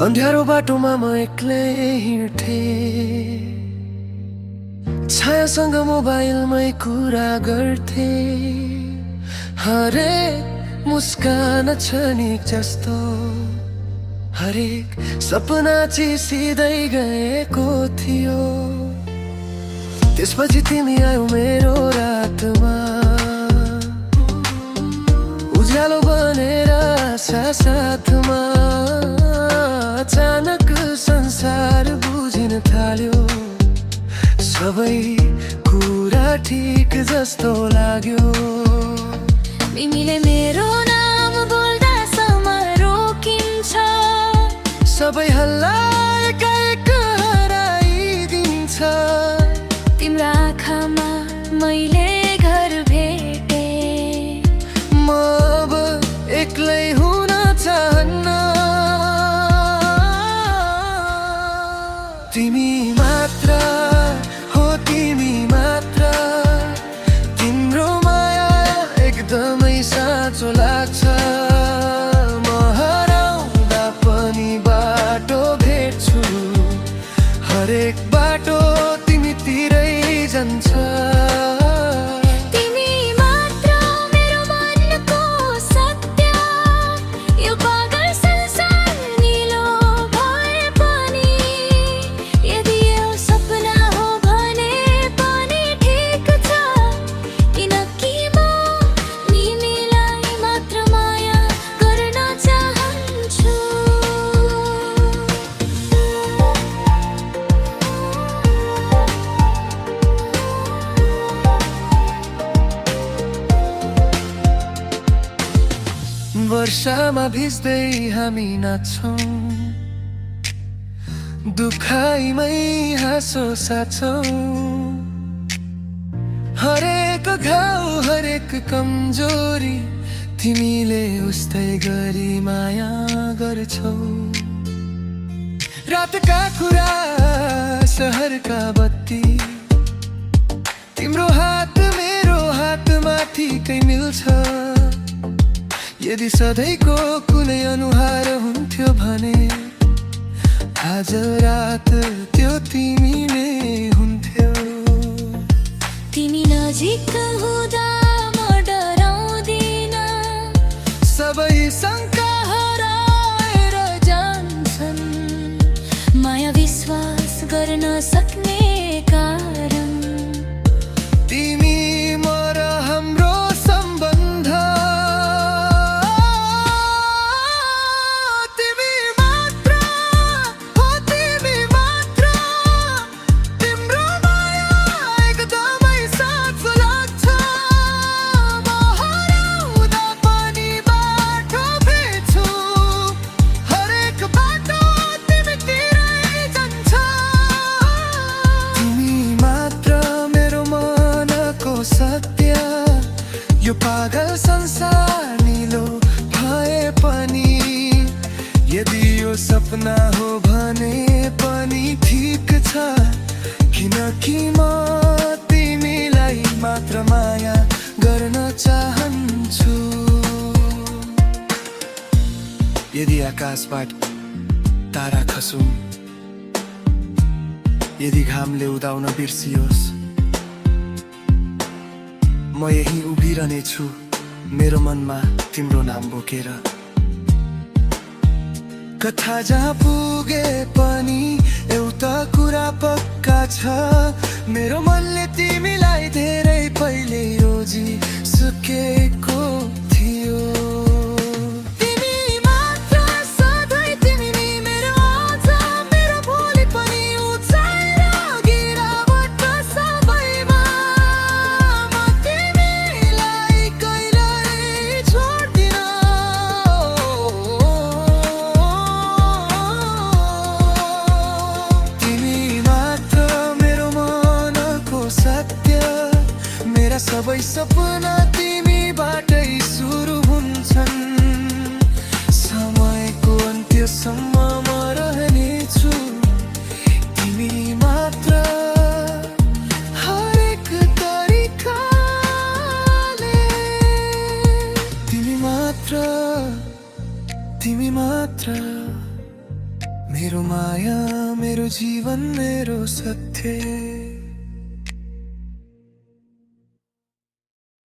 अँध्यारो बाटोमा म एक्लै हिँड्थे, छायासँग मोबाइलमै कुरा गर्थे। हरेक मुस्कान क्षणिक जस्तो, हरेक सपना चिसिँदै गएको थियो। त्यसपछि तिमी आयौ मेरो रातमा, उज्यालो बनेर साथमा। अचानक संसार बुझिन थाल्यो, सबै कुरा ठिक जस्तो लाग्यो। तिमीले मेरो नाम बोल्दा समय रोकिन्छ, सबै हल्ला एकाएक हराइदिन्छ। तिम्रो आँखामा मैले घर भेटे, म अब एक्लै हुन चाहन्न। तिमी मात्र हो, तिमी मात्र, तिम्रो माया एकदमै साँचो लाग्छ। म हराउँदा पनि बाटो भेट्छु, हरेक बाटो तिमीतिरै जान्छ। तिमी मात्र मेरो मनको सत्य, यो पागल संसार निलो भए पनि, यदि यो सपना हो भने पनि ठिक छ। किनकि म तिमीलाई मात्र माया गर्न चाहन्छु। वर्षामा भिज्दै हामी नाच्छौँ, दुखाइमै हाँसो साच्छौँ। हरेक घाउ हरेक कमजोरी तिमीले उस्तै गरी माया गर्छौ। रातका कुरा सहरका बत्ती, तिम्रो हात मेरो हातमा ठिकै मिल्छ। यदि सधैँको कुनै अनुहार हुन्थ्यो भने, आज रात त्यो तिमी नै हुन्थ्यो। तिमी नजिक हुँदा म डराउँदिन, सबै शङ्का हराएर जान्छन्। माया विश्वास गर्न सक्ने कारण, तिमी म र हाम्रो सम्बन्ध। तिमी मात्र हो, तिमी मात्र, तिम्रो माया एकदमै साँचो लाग्छ। म हराउँदा पनि बाटो भेट्छु, हरेक बाटो तिमीतिरै जान्छ। तिमी मात्र मेरो मनको सत्य, यो पागल संसार निलो भए पनि, यदि यो सपना हो भने पनि ठिक छ। किनकि म तिमीलाई मात्र माया गर्न चाहन्छु। यदि आकाशबाट तारा खसुन्, यदि घामले उदाउन बिर्सियोस्, म यही उभिरहनेछु मेरो मनमा तिम्रो नाम बोकेर। कथा जहाँ पुगे पनि एउटा कुरा पक्का छ, मेरो मनले तिमीलाई धेरै पहिले रोजी सुकेको थियो। तिमी मात्र सधैँ, तिमी नै मेरो आज, मेरो भोलि पनि उचाइ र गिरावट सबैमा। म तिमीलाई कहिल्यै छोड्दिन। तिमी मात्र मेरो मनको सत्य, मेरा सबै सपना तिमीबाटै सुरु हुन्छन्। समयको अन्त्यसम्म म रहनेछु, तिमी मात्र, हरेक तरिकाले। तिमी मात्र, तिमी मात्र, मेरो माया मेरो जीवन मेरो सत्य